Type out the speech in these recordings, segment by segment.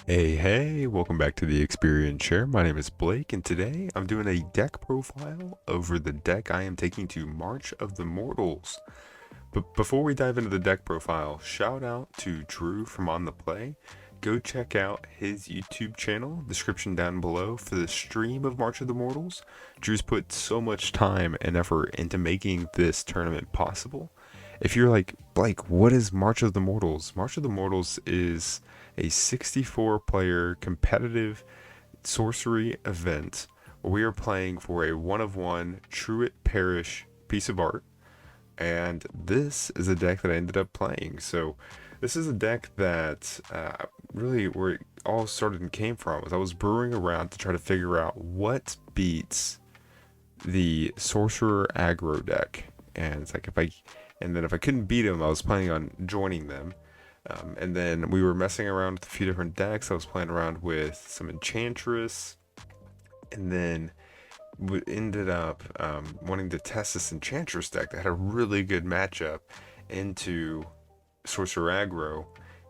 Hey, welcome back to the Experience Share. My name is Blake, and today I'm doing a deck profile over the deck I am taking to March of the Mortals. But before we dive into the deck profile, shout out to Drew from On the Play. Go check out his YouTube channel, description down below, for the stream of March of the Mortals. Drew's put so much time and effort into making this tournament possible. If you're like, Blake, what is March of the Mortals? March of the Mortals is a 64 player competitive sorcery event where we are playing for a one of one Truett Parish piece of art. And this is a deck that I ended up playing. So, this is a deck that really where it all started and came from was I was brewing around to try to figure out what beats the sorcerer aggro deck. And it's like if I couldn't beat them, I was planning on joining them. And then we were messing around with a few different decks. I was playing around with some Enchantress, and then we ended up wanting to test this Enchantress deck that had a really good matchup into Sorcerer Aggro,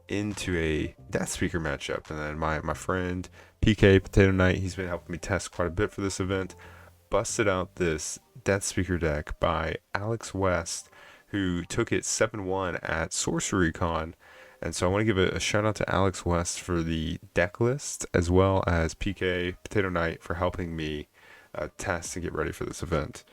into a Death Speaker matchup. And then my friend PK Potato Knight, he's been helping me test quite a bit for this event, busted out this Death Speaker deck by Alex West, who took it 7-1 at Sorcery Con. And so I want to give a shout out to Alex West for the deck list, as well as PK Potato Knight for helping me test and get ready for this event.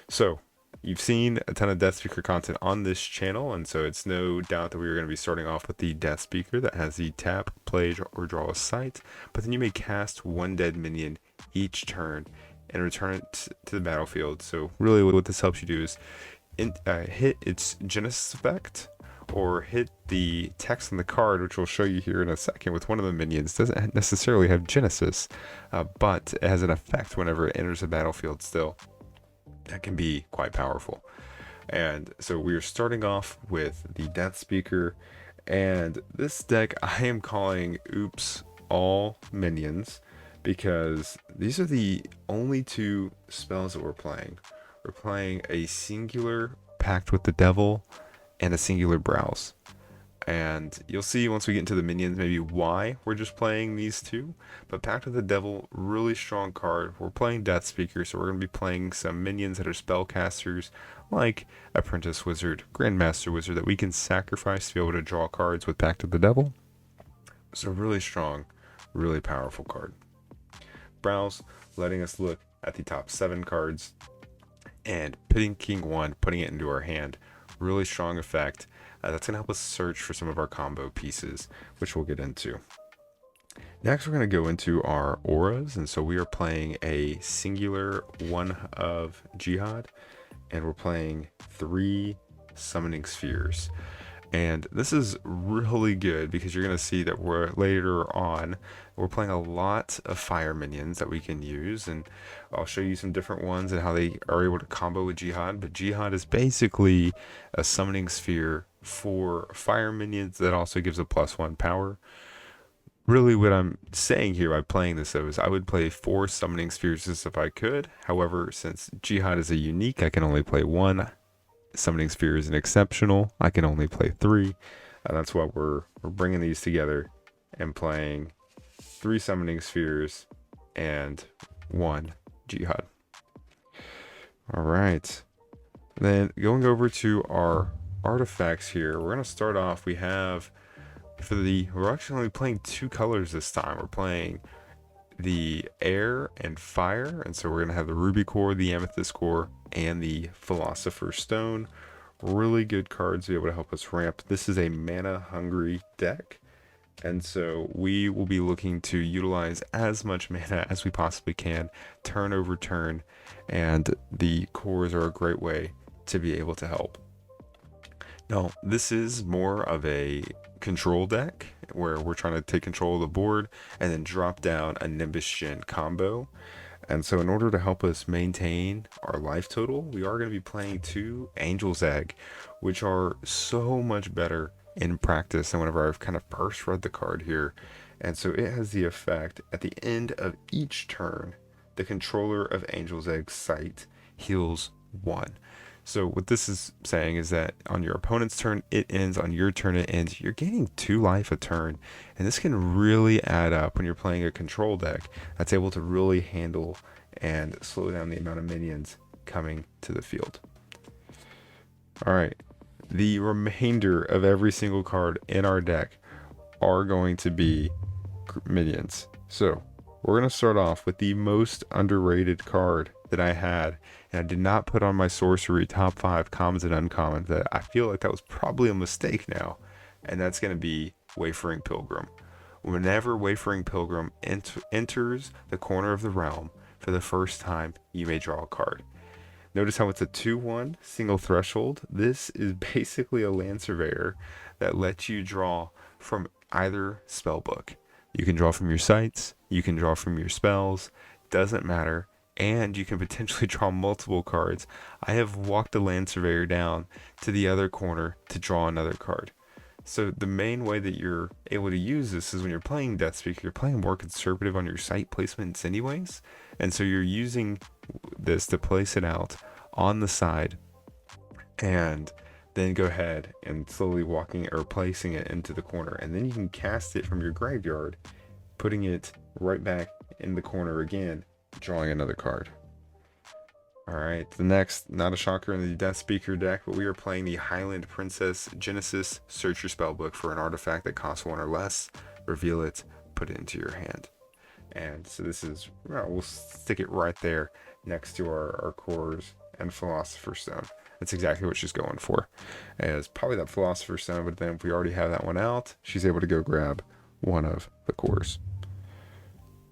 So you've seen a ton of Death Speaker content on this channel, and so it's no doubt that we are going to be starting off with the Death Speaker that has the tap, play, or draw a sight, but then you may cast one dead minion each turn and return it to the battlefield. So really what this helps you do is hit its Genesis effect, or hit the text on the card, which we'll show you here in a second with one of the minions. Doesn't necessarily have Genesis, but it has an effect whenever it enters the battlefield still. That can be quite powerful. And so we are starting off with the Death Speaker, and this deck I am calling Oops All Minions, because these are the only two spells that we're playing. We're playing a singular Pact with the Devil and a singular Browse. And you'll see once we get into the minions maybe why we're just playing these two. But Pact with the Devil, really strong card. We're playing Death Speaker, so we're going to be playing some minions that are spellcasters, like Apprentice Wizard, Grandmaster Wizard, that we can sacrifice to be able to draw cards with Pact of the Devil. So really strong, really powerful card. Browse, letting us look at the top 7 cards and picking one, putting it into our hand. Really strong effect. That's going to help us search for some of our combo pieces, which we'll get into. Next, we're going to go into our auras, and so we are playing a singular one of Jihad, and we're playing 3 summoning spheres. And this is really good because you're going to see that later on we're playing a lot of fire minions that we can use, and I'll show you some different ones and how they are able to combo with Jihad. But Jihad is basically a summoning sphere for fire minions that also gives a +1 power. Really, what I'm saying here by playing this though is I would play 4 summoning spheres if I could. However, since Jihad is a unique, I can only play 1. Summoning sphere is an exceptional, I can only play 3. That's why we're bringing these together and playing 3 summoning spheres and 1 Jihad. All right, then going over to our artifacts here, we're going to start off. We're actually only playing 2 colors this time. We're playing the air and fire, and so we're going to have the ruby core, the amethyst core, and the philosopher's stone. Really good cards to be able to help us ramp. This is a mana hungry deck, and so we will be looking to utilize as much mana as we possibly can, turn over turn, and the cores are a great way to be able to help. Now, this is more of a control deck where we're trying to take control of the board and then drop down a Nimbus Gen combo. And so in order to help us maintain our life total, we are going to be playing 2 Angel's Egg, which are so much better in practice than whenever I've kind of first read the card here. And so it has the effect at the end of each turn, the controller of Angel's Egg sight heals 1. So what this is saying is that on your opponent's turn, it ends. On your turn, it ends. You're gaining 2 life a turn. And this can really add up when you're playing a control deck that's able to really handle and slow down the amount of minions coming to the field. Alright, the remainder of every single card in our deck are going to be minions. So we're going to start off with the most underrated card that I had, and I did not put on my sorcery top 5 commons and uncommons. That I feel like that was probably a mistake now, and that's going to be Wayfaring Pilgrim. Whenever Wayfaring Pilgrim enters the corner of the realm for the first time, you may draw a card. Notice how it's a 2/1 single threshold. This is basically a land surveyor that lets you draw from either spell book. You can draw from your sites, you can draw from your spells, doesn't matter, and you can potentially draw multiple cards. I have walked a land surveyor down to the other corner to draw another card. So the main way that you're able to use this is when you're playing Deathspeaker, you're playing more conservative on your site placements anyways, and so you're using this to place it out on the side and then go ahead and slowly walking or placing it into the corner, and then you can cast it from your graveyard, putting it right back in the corner again, drawing another card. Alright, the next, not a shocker in the Deathspeaker deck, but we are playing the Highland Princess Genesis. Search your spellbook for an artifact that costs 1 or less, reveal it, put it into your hand. And so this is, well, we'll stick it right there next to our cores and Philosopher's Stone. That's exactly what she's going for. As probably that Philosopher's Stone, but then if we already have that one out, she's able to go grab one of the cores.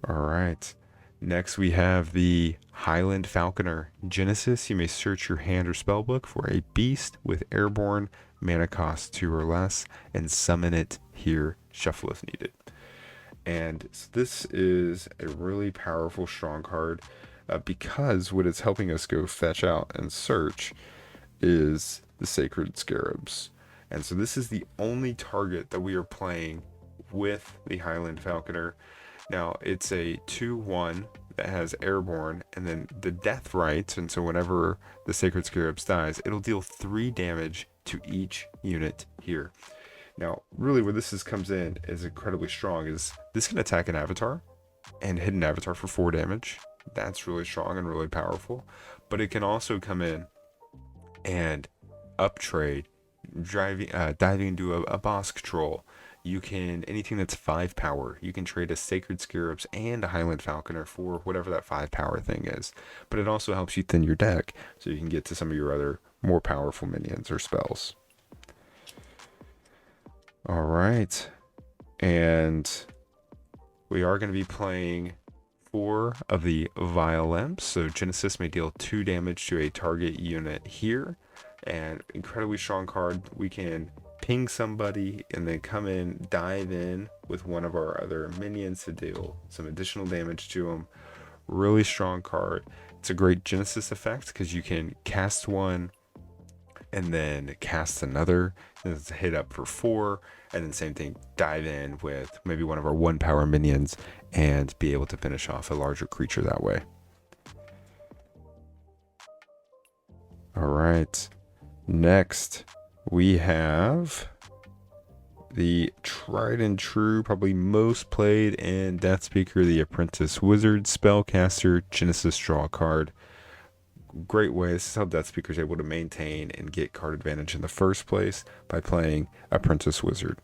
Alright. Next we have the Highland Falconer Genesis. You may search your hand or spellbook for a beast with airborne, mana cost 2 or less, and summon it here, shuffle if needed. And so this is a really powerful, strong card because what it's helping us go fetch out and search is the Sacred Scarabs. And so this is the only target that we are playing with the Highland Falconer. Now it's a 2/1 that has airborne and then the death rights, and so whenever the Sacred Scarabs dies, it'll deal 3 damage to each unit here. Now really where this comes in is incredibly strong is this can attack an avatar and hit an avatar for 4 damage. That's really strong and really powerful, but it can also come in and uptrade, diving into a boss control. You can, anything that's 5 power, you can trade a Sacred Scarabs and a Highland Falconer for whatever that 5 power thing is. But it also helps you thin your deck so you can get to some of your other more powerful minions or spells. Alright, and we are going to be playing 4 of the Vile Imps. So Genesis may deal 2 damage to a target unit here, and incredibly strong card. We can ping somebody and then come in, dive in with one of our other minions to deal some additional damage to them. Really strong card. It's a great Genesis effect because you can cast one and then cast another, and it's a hit up for 4, and then same thing, dive in with maybe one of our 1 power minions and be able to finish off a larger creature that way. Alright, next we have the tried and true, probably most played in Deathspeaker, the Apprentice Wizard Spellcaster Genesis. Draw a card. Great way. This is how Deathspeaker is able to maintain and get card advantage in the first place by playing Apprentice Wizard.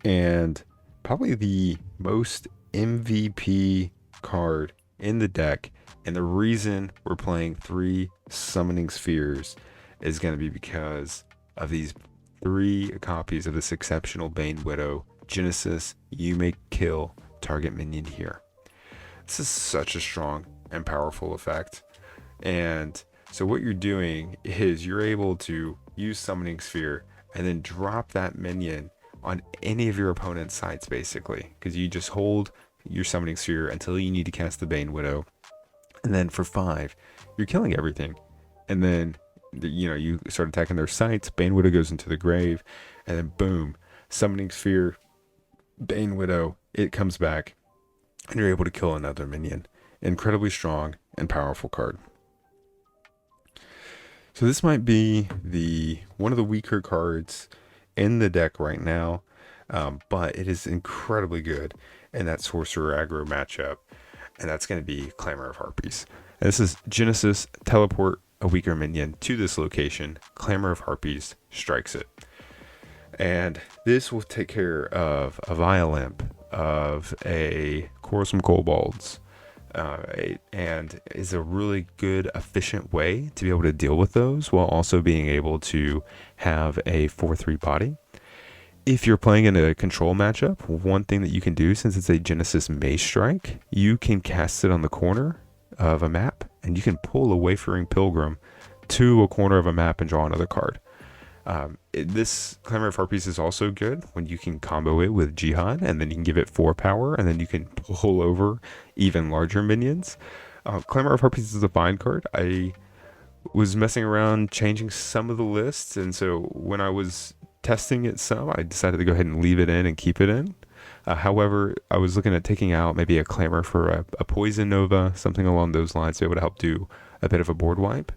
And probably the most MVP card in the deck, and the reason we're playing 3 Summoning Spheres is going to be because of these 3 copies of this exceptional Bane Widow Genesis. You may kill target minion here. This is such a strong and powerful effect, and so what you're doing is you're able to use Summoning Sphere and then drop that minion on any of your opponent's sites basically, because you just hold your Summoning Sphere until you need to cast the Bane Widow, and then for 5 you're killing everything, and then you start attacking their sites. Bane Widow goes into the grave, and then boom, Summoning Sphere, Bane Widow, it comes back, and you're able to kill another minion. Incredibly strong and powerful card. So this might be one of the weaker cards in the deck right now, but it is incredibly good in that sorcerer aggro matchup, and that's going to be Clamor of Harpies. And this is Genesis, teleport a weaker minion to this location, Clamor of Harpies strikes it. And this will take care of a Violimp, of a Quarrelsome Kobolds, and is a really good, efficient way to be able to deal with those while also being able to have a 4/3 body. If you're playing in a control matchup, one thing that you can do, since it's a Genesis Maze Strike, you can cast it on the corner of a map, and you can pull a Wayfaring Pilgrim to a corner of a map and draw another card. This Clamor of Harpies is also good when you can combo it with Jihad, and then you can give it 4 power, and then you can pull over even larger minions. Clamor of Harpies is a fine card. I was messing around changing some of the lists, and so when I was testing it some, I decided to go ahead and leave it in and keep it in. However, I was looking at taking out maybe a Clamor for a Poison Nova, something along those lines, to be able to help do a bit of a board wipe.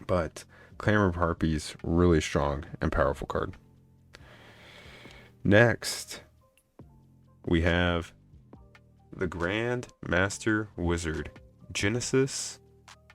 But Clamor of Harpies, really strong and powerful card. Next, we have the Grand Master Wizard. Genesis,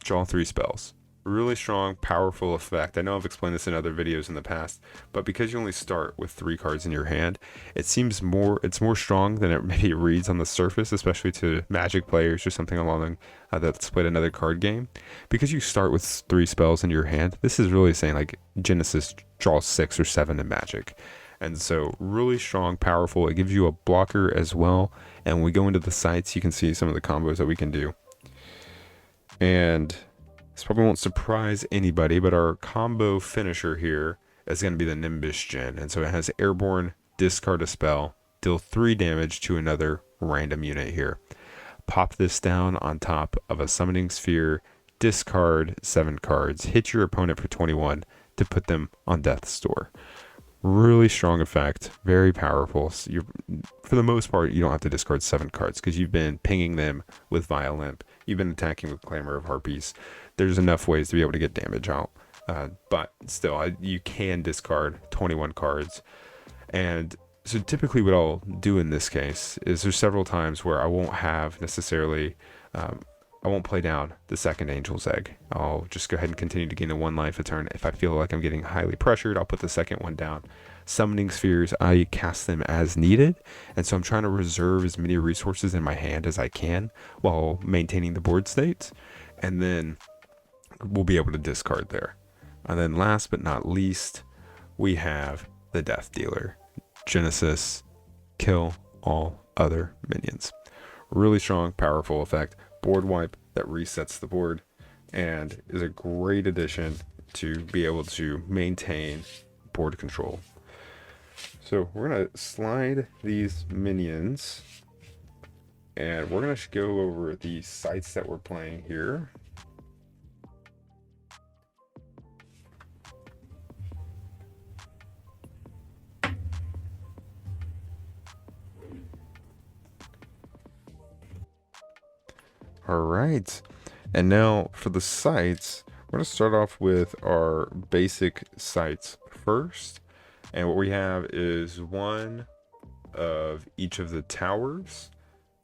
draw 3 spells. Really strong, powerful effect. I know I've explained this in other videos in the past, but because you only start with 3 cards in your hand, it's more strong than it maybe reads on the surface, especially to Magic players or something along that's played another card game. Because you start with 3 spells in your hand, this is really saying like Genesis draws 6 or 7 in Magic. And so really strong, powerful. It gives you a blocker as well. And when we go into the sites, you can see some of the combos that we can do. And this probably won't surprise anybody, but our combo finisher here is going to be the Nimbus Gen. And so it has Airborne, discard a spell, deal 3 damage to another random unit here. Pop this down on top of a Summoning Sphere, discard 7 cards, hit your opponent for 21 to put them on Death's Door. Really strong effect, very powerful. So for the most part, you don't have to discard 7 cards because you've been pinging them with Violimp. You've been attacking with Clamor of Harpies. There's enough ways to be able to get damage out. But still, you can discard 21 cards. And so typically what I'll do in this case is there's several times where I won't have necessarily... I won't play down the second Angel's Egg. I'll just go ahead and continue to gain a 1 life a turn. If I feel like I'm getting highly pressured, I'll put the second one down. Summoning Spheres, I cast them as needed, and so I'm trying to reserve as many resources in my hand as I can while maintaining the board state, and then we'll be able to discard there. And then last but not least, we have the Death Dealer. Genesis, kill all other minions. Really strong, powerful effect. Board wipe that resets the board and is a great addition to be able to maintain board control. So we're going to slide these minions and we're going to go over the sites that we're playing here. All right, and now for the sites, we're going to start off with our basic sites first. And what we have is one of each of the towers.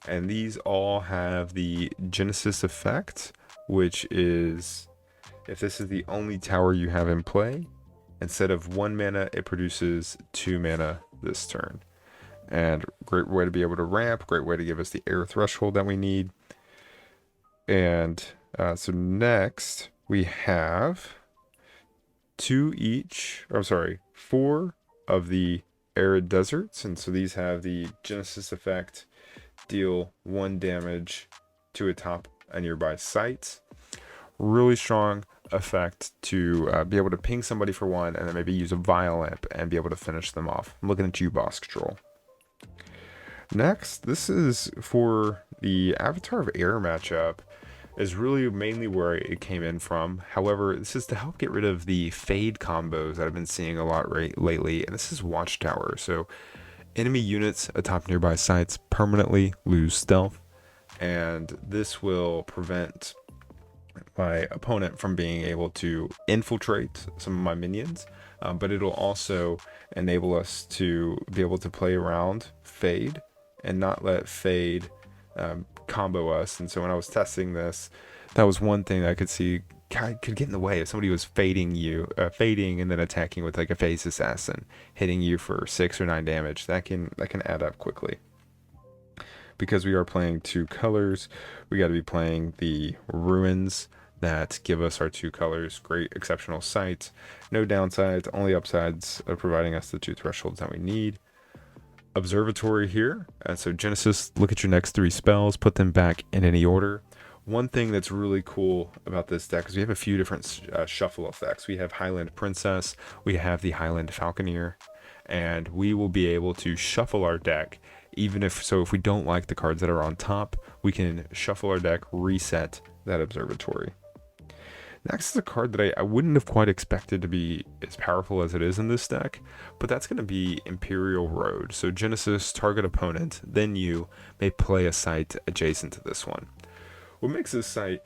And these all have the Genesis effect, which is if this is the only tower you have in play, instead of 1 mana, it produces 2 mana this turn. And great way to be able to ramp, great way to give us the air threshold that we need. And so next we have 4 of the arid deserts, and so these have the Genesis effect, deal 1 damage to a nearby site. Really strong effect to be able to ping somebody for 1 and then maybe use a Violimp and be able to finish them off. I'm looking at you, Boss Control. Next, this is for the Avatar of Air matchup, is really mainly where it came in from. However, this is to help get rid of the fade combos that I've been seeing a lot lately, and this is Watchtower. So enemy units atop nearby sites permanently lose stealth, and this will prevent my opponent from being able to infiltrate some of my minions, but it'll also enable us to be able to play around Fade and not let Fade combo us. And so when I was testing this, that was one thing that I could see could get in the way if somebody was fading and then attacking with like a phase assassin, hitting you for 6 or 9 damage. That can add up quickly. Because we are playing 2 colors, we got to be playing the ruins that give us our 2 colors. Great, exceptional sight, no downsides, only upsides of providing us the 2 thresholds that we need. Observatory here, so Genesis, look at your next 3 spells, put them back in any order. One thing that's really cool about this deck is we have a few different shuffle effects. We have Highland Princess, we have the Highland Falconeer, and we will be able to shuffle our deck. Even if we don't like the cards that are on top, we can shuffle our deck, reset that observatory. Next is a card that I wouldn't have quite expected to be as powerful as it is in this deck, but that's going to be Imperial Road. So Genesis, target opponent, then you may play a site adjacent to this one. What makes this site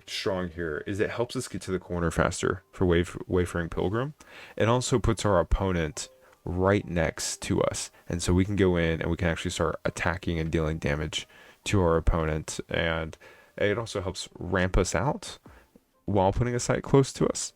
strong here is it helps us get to the corner faster for Wayfaring Pilgrim. It also puts our opponent right next to us, and so we can go in and we can actually start attacking and dealing damage to our opponent, and it also helps ramp us out while putting a site close to us.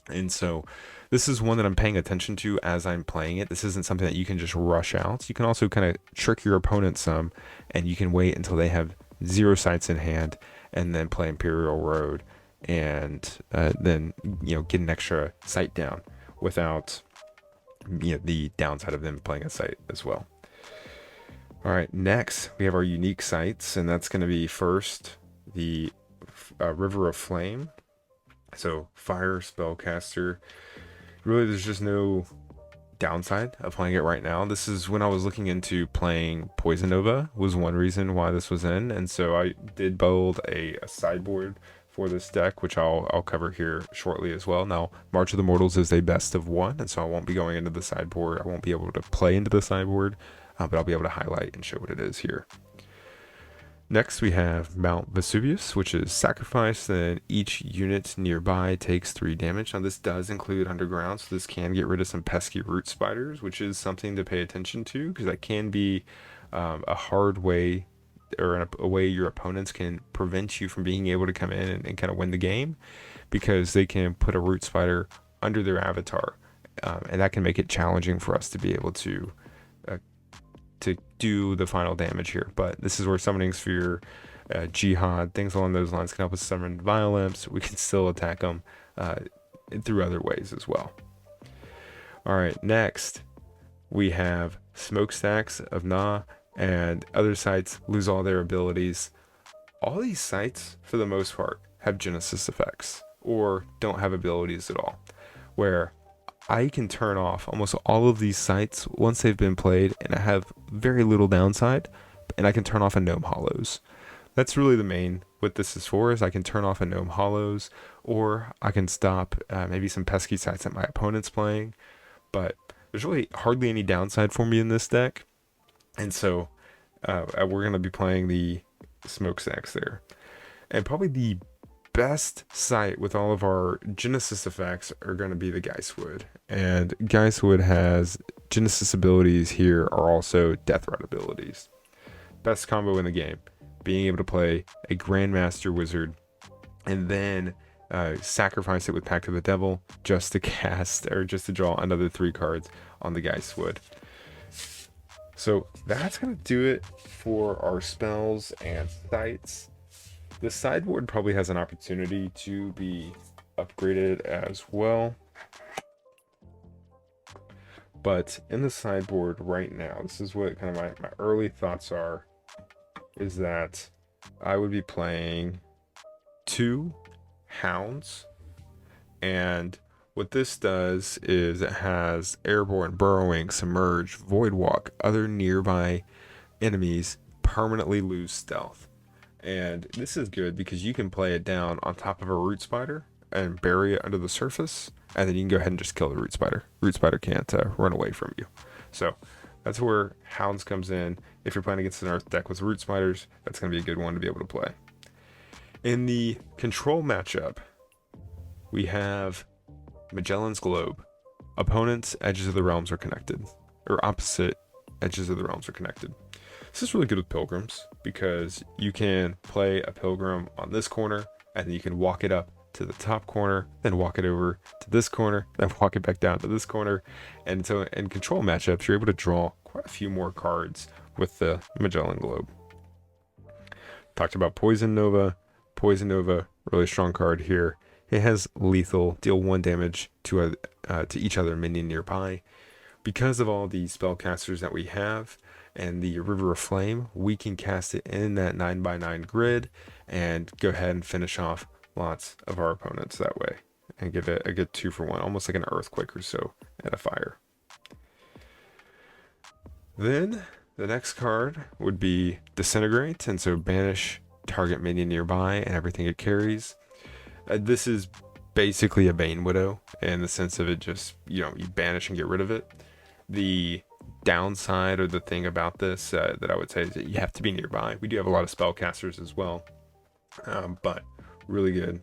And so this is one that I'm paying attention to as I'm playing it. This isn't something that you can just rush out. You can also kind of trick your opponent some, and you can wait until they have 0 sites in hand and then play Imperial Road, and then get an extra site down without the downside of them playing a site as well. All right, next we have our unique sites, and that's going to be first the River of Flame. So fire spellcaster. Really, there's just no downside of playing it right now. This is when I was looking into playing Poison Nova, was one reason why this was in, and so I did build a sideboard for this deck, which I'll cover here shortly as well. Now, March of the Mortals is a best of 1, and so I won't be going into the sideboard. I won't be able to play into the sideboard, but I'll be able to highlight and show what it is here. Next, we have Mount Vesuvius, which is sacrifice, then each unit nearby takes 3 damage. Now, this does include underground, so this can get rid of some pesky root spiders, which is something to pay attention to, because that can be a hard way, or a way your opponents can prevent you from being able to come in and kind of win the game, because they can put a root spider under their avatar, and that can make it challenging for us to be able to do the final damage here. But this is where Summoning Sphere, Jihad, things along those lines can help us summon Vile-Imps. We can still attack them through other ways as well. Alright, next we have Smokestacks of Na, and other sites lose all their abilities. All these sites, for the most part, have Genesis effects, or don't have abilities at all, where I can turn off almost all of these sites once they've been played, and I have very little downside, and I can turn off a Gnome Hollows. That's really the main what this is for, is I can turn off a Gnome Hollows, or I can stop maybe some pesky sites that my opponent's playing, but there's really hardly any downside for me in this deck, and so we're going to be playing the Smokestacks there. And probably the best site with all of our Genesis effects are going to be the Geistwood, and Geistwood has Genesis abilities here are also Death Rod abilities. Best combo in the game, being able to play a Grandmaster Wizard and then sacrifice it with Pact of the Devil just to cast, or just to draw another 3 cards on the Geistwood. So that's going to do it for our spells and sites. The sideboard probably has an opportunity to be upgraded as well. But in the sideboard right now, this is what kind of my early thoughts are, is that I would be playing 2 Hounds. And what this does is it has Airborne, Burrowing, Submerge, Voidwalk, other nearby enemies permanently lose stealth. And this is good because you can play it down on top of a root spider and bury it under the surface, and then you can go ahead and just kill the root spider. Root spider can't run away from you. So that's where Hounds comes in. If you're playing against an Earth deck with root spiders, that's going to be a good one to be able to play. In the control matchup, we have Magellan's Globe. Opponents' edges of the realms are connected, or opposite edges of the realms are connected. This is really good with pilgrims because you can play a pilgrim on this corner and then you can walk it up to the top corner, then walk it over to this corner, then walk it back down to this corner. And so in control matchups, you're able to draw quite a few more cards with the Magellan Globe. Talked about Poison Nova. Poison Nova, really strong card here. It has lethal, deal 1 damage to each other minion nearby. Because of all the spellcasters that we have and the River of Flame, we can cast it in that 9x9 grid and go ahead and finish off lots of our opponents that way and get a good 2-for-1, almost like an Earthquake or so and a fire. Then the next card would be Disintegrate, and so banish target minion nearby and everything it carries. This is basically a Bane Widow in the sense of it just, you banish and get rid of it. The downside or the thing about this that I would say is that you have to be nearby. We do have a lot of spellcasters as well, but really good,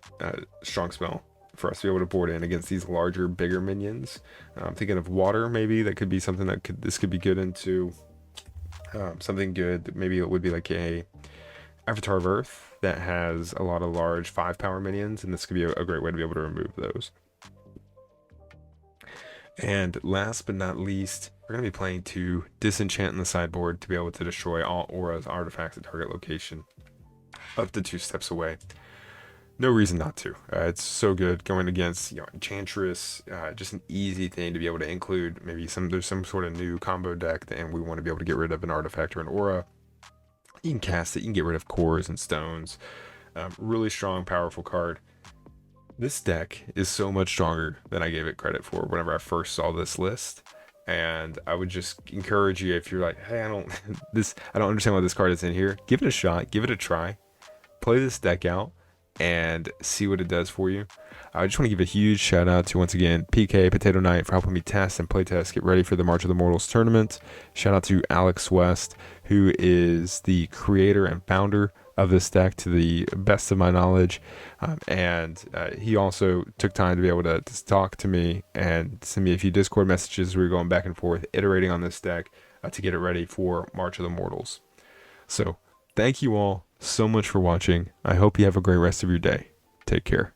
strong spell for us to be able to board in against these larger, bigger minions. I'm thinking of water, maybe that could be something that this could be good into. Something good, maybe it would be like a Avatar of Earth that has a lot of large 5-power minions, and this could be a great way to be able to remove those. And last but not least, we're going to be playing to disenchant in the sideboard to be able to destroy all auras, artifacts at target location up to 2 steps away. No reason not to. It's so good going against Enchantress, just an easy thing to be able to include. Maybe there's some sort of new combo deck and we want to be able to get rid of an artifact or an aura. You can cast it, you can get rid of cores and stones. Really strong, powerful card. This deck is so much stronger than I gave it credit for whenever I first saw this list. And I would just encourage you, if you're like, hey, I don't understand why this card is in here, give it a shot, give it a try, play this deck out and see what it does for you. I just want to give a huge shout out to, once again, PK Potato Knight for helping me test and playtest, get ready for the March of the Mortals tournament. Shout out to Alex West, who is the creator and founder of this deck to the best of my knowledge, and he also took time to be able to talk to me and send me a few Discord messages. We were going back and forth iterating on this deck to get it ready for March of the Mortals. So thank you all so much for watching. I hope you have a great rest of your day. Take care.